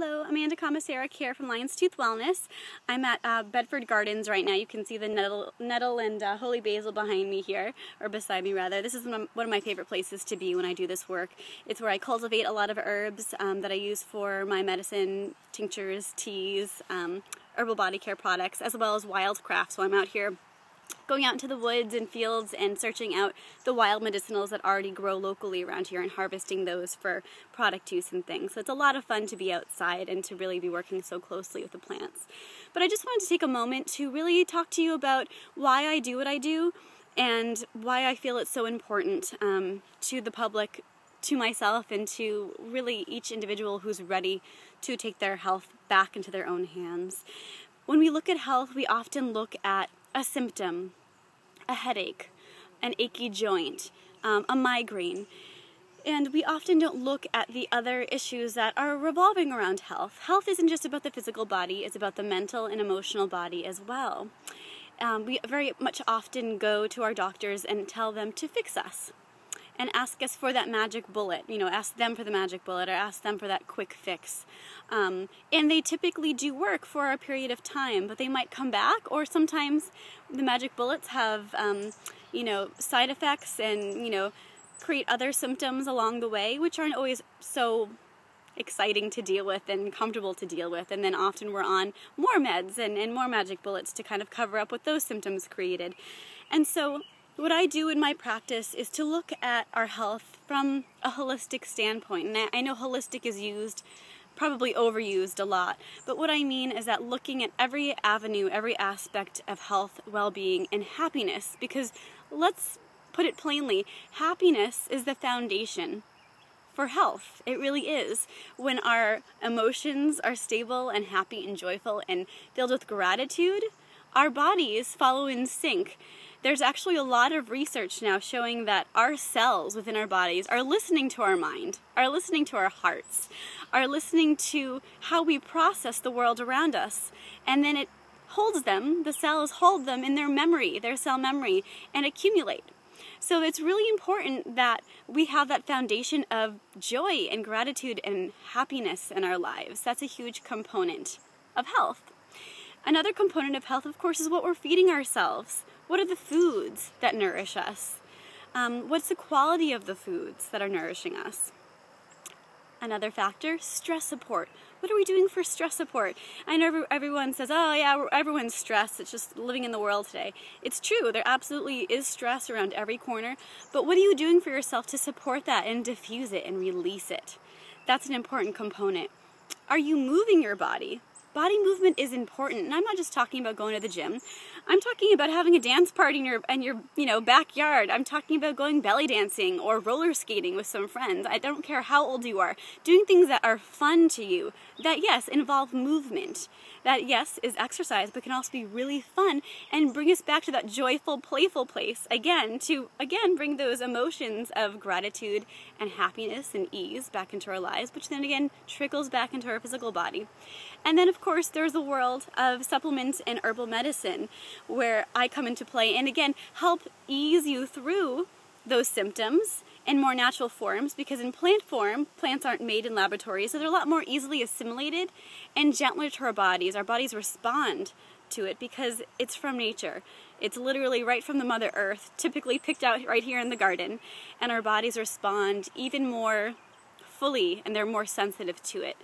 Hello, Amanda Komisarek here from Lion's Tooth Wellness. I'm at Bedford Gardens right now. You can see the nettle and holy basil behind me here, or beside me rather. This is one of my favorite places to be when I do this work. It's where I cultivate a lot of herbs that I use for my medicine, tinctures, teas, herbal body care products, as well as wildcraft. So I'm out here going out into the woods and fields and searching out the wild medicinals that already grow locally around here and harvesting those for product use and things. So it's a lot of fun to be outside and to really be working so closely with the plants. But I just wanted to take a moment to really talk to you about why I do what I do and why I feel it's so important to the public, to myself, and to really each individual who's ready to take their health back into their own hands. When we look at health, we often look at a symptom, a headache, an achy joint, a migraine. And we often don't look at the other issues that are revolving around health. Health isn't just about the physical body, it's about the mental and emotional body as well. We very much often go to our doctors and tell them to fix us and ask us for that magic bullet, ask them for the magic bullet or ask them for that quick fix. And they typically do work for a period of time, but they might come back, or sometimes the magic bullets have, side effects and, create other symptoms along the way, which aren't always so exciting to deal with and comfortable to deal with. And then often we're on more meds and more magic bullets to kind of cover up what those symptoms created. And so what I do in my practice is to look at our health from a holistic standpoint. And I know holistic is used, probably overused a lot, but what I mean is that looking at every avenue, every aspect of health, well-being, and happiness, because let's put it plainly, happiness is the foundation for health. It really is. When our emotions are stable and happy and joyful and filled with gratitude, our bodies follow in sync. There's actually a lot of research now showing that our cells within our bodies are listening to our mind, are listening to our hearts, are listening to how we process the world around us. And then it holds them, the cells hold them in their memory, their cell memory, and accumulate. So it's really important that we have that foundation of joy and gratitude and happiness in our lives. That's a huge component of health. Another component of health, of course, is what we're feeding ourselves. What are the foods that nourish us? What's the quality of the foods that are nourishing us? Another factor, stress support. What are we doing for stress support? I know everyone says, oh yeah, everyone's stressed, it's just living in the world today. It's true, there absolutely is stress around every corner, but what are you doing for yourself to support that and diffuse it and release it? That's an important component. Are you moving your body? Body movement is important, and I'm not just talking about going to the gym. I'm talking about having a dance party in your backyard. I'm talking about going belly dancing or roller skating with some friends. I don't care how old you are. Doing things that are fun to you, that yes, involve movement, that yes, is exercise, but can also be really fun and bring us back to that joyful, playful place again, to bring those emotions of gratitude and happiness and ease back into our lives, which then again trickles back into our physical body. And then of course there's the world of supplements and herbal medicine, where I come into play and again help ease you through those symptoms in more natural forms, because in plant form, plants aren't made in laboratories, so they're a lot more easily assimilated and gentler to our bodies. Our bodies respond to it because it's from nature. It's literally right from the Mother Earth, typically picked out right here in the garden, and our bodies respond even more fully and they're more sensitive to it.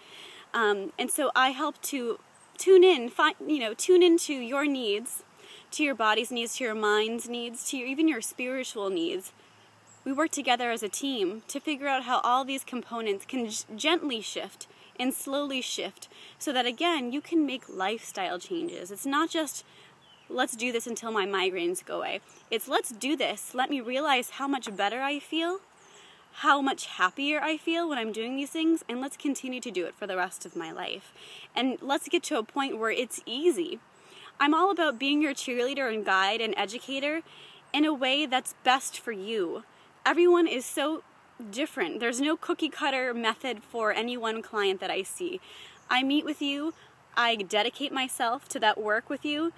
And so I help to tune into your needs, to your body's needs, to your mind's needs, to even your spiritual needs. We work together as a team to figure out how all these components can gently shift and slowly shift so that, again, you can make lifestyle changes. It's not just, let's do this until my migraines go away. It's, let's do this. Let me realize how much better I feel, how much happier I feel when I'm doing these things, and let's continue to do it for the rest of my life. And let's get to a point where it's easy. I'm all about being your cheerleader and guide and educator in a way that's best for you. Everyone is so different. There's no cookie cutter method for any one client that I see. I meet with you, I dedicate myself to that work with you,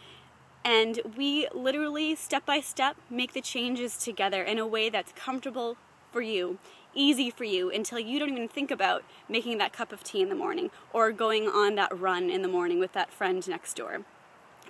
and we literally step by step make the changes together in a way that's comfortable for you, easy for you until you don't even think about making that cup of tea in the morning or going on that run in the morning with that friend next door.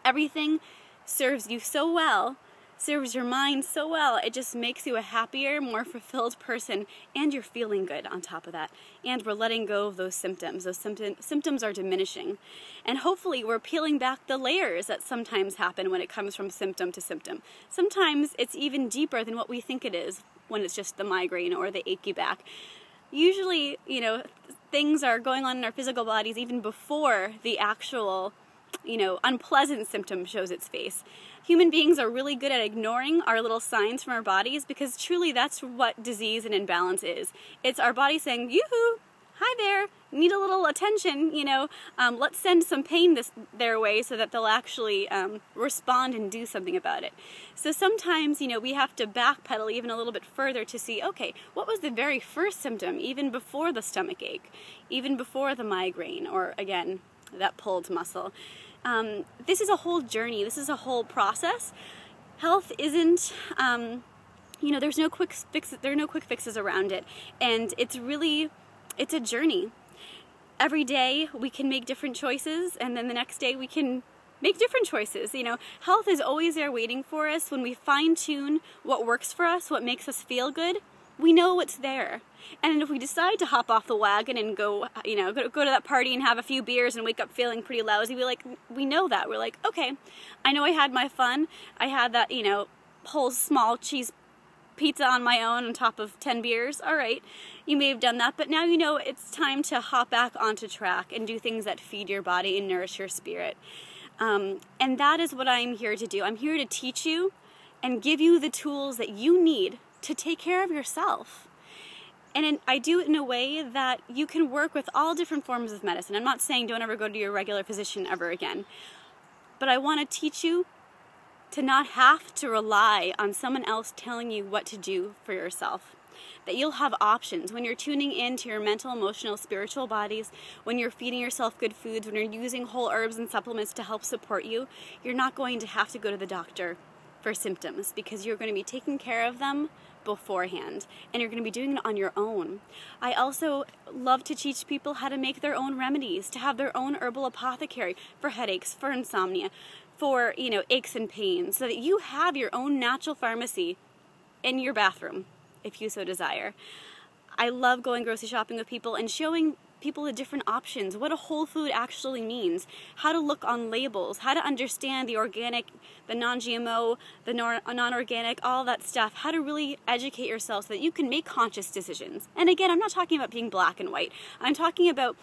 Everything serves you so well, serves your mind so well, it just makes you a happier, more fulfilled person, and you're feeling good on top of that. And we're letting go of those symptoms. Those symptoms are diminishing. And hopefully we're peeling back the layers that sometimes happen when it comes from symptom to symptom. Sometimes it's even deeper than what we think it is when it's just the migraine or the achy back. Usually, things are going on in our physical bodies even before the actual unpleasant symptom shows its face. Human beings are really good at ignoring our little signs from our bodies because truly that's what disease and imbalance is. It's our body saying, yoo-hoo, hi there, need a little attention, let's send some pain their way so that they'll actually respond and do something about it. So sometimes, we have to backpedal even a little bit further to see, okay, what was the very first symptom, even before the stomach ache, even before the migraine, or again, that pulled muscle. This is a whole journey. This is a whole process. Health isn't, there's no quick fix. There are no quick fixes around it, and it's a journey. Every day we can make different choices, and then the next day we can make different choices. Health is always there waiting for us. When we fine-tune what works for us, what makes us feel good, we know what's there. And if we decide to hop off the wagon and go to that party and have a few beers and wake up feeling pretty lousy, we know that. We're like, okay, I know I had my fun. I had that, whole small cheese pizza on my own on top of 10 beers. All right, you may have done that, but now it's time to hop back onto track and do things that feed your body and nourish your spirit. And that is what I'm here to do. I'm here to teach you and give you the tools that you need to take care of yourself. And I do it in a way that you can work with all different forms of medicine. I'm not saying don't ever go to your regular physician ever again. But I want to teach you to not have to rely on someone else telling you what to do for yourself. That you'll have options when you're tuning into your mental, emotional, spiritual bodies, when you're feeding yourself good foods, when you're using whole herbs and supplements to help support you. You're not going to have to go to the doctor for symptoms because you're going to be taking care of them beforehand, and you're going to be doing it on your own. I also love to teach people how to make their own remedies, to have their own herbal apothecary for headaches, for insomnia, for aches and pains, so that you have your own natural pharmacy in your bathroom if you so desire. I love going grocery shopping with people and showing people the different options, what a whole food actually means, how to look on labels, how to understand the organic, the non-GMO, the non-organic, all that stuff, how to really educate yourself so that you can make conscious decisions. And again, I'm not talking about being black and white. I'm talking about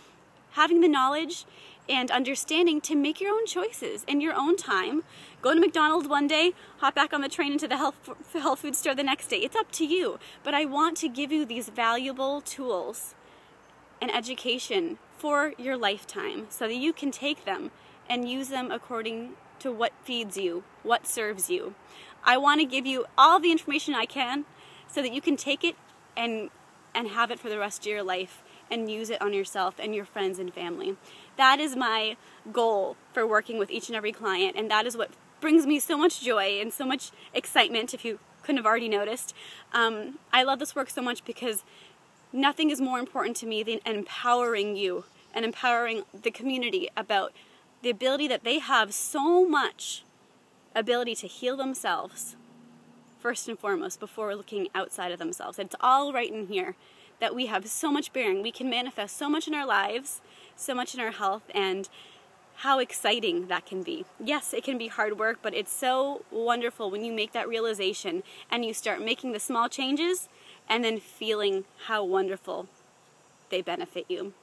having the knowledge and understanding to make your own choices in your own time. Go to McDonald's one day, hop back on the train into the health food store the next day. It's up to you. But I want to give you these valuable tools and education for your lifetime so that you can take them and use them according to what feeds you, what serves you. I want to give you all the information I can so that you can take it and have it for the rest of your life and use it on yourself and your friends and family. That is my goal for working with each and every client, and that is what brings me so much joy and so much excitement, if you couldn't have already noticed. I love this work so much because nothing is more important to me than empowering you and empowering the community about the ability that they have so much ability to heal themselves, first and foremost, before looking outside of themselves. It's all right in here, that we have so much bearing. We can manifest so much in our lives, so much in our health, and how exciting that can be. Yes, it can be hard work, but it's so wonderful when you make that realization and you start making the small changes and then feeling how wonderful they benefit you.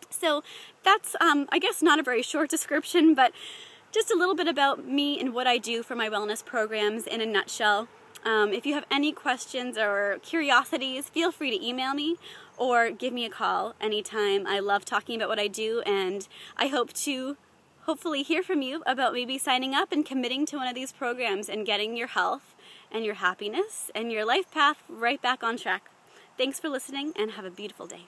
So that's, I guess, not a very short description, but just a little bit about me and what I do for my wellness programs in a nutshell. If you have any questions or curiosities, feel free to email me or give me a call anytime. I love talking about what I do, and I hope to hopefully hear from you about maybe signing up and committing to one of these programs and getting your health and your happiness and your life path right back on track. Thanks for listening, and have a beautiful day.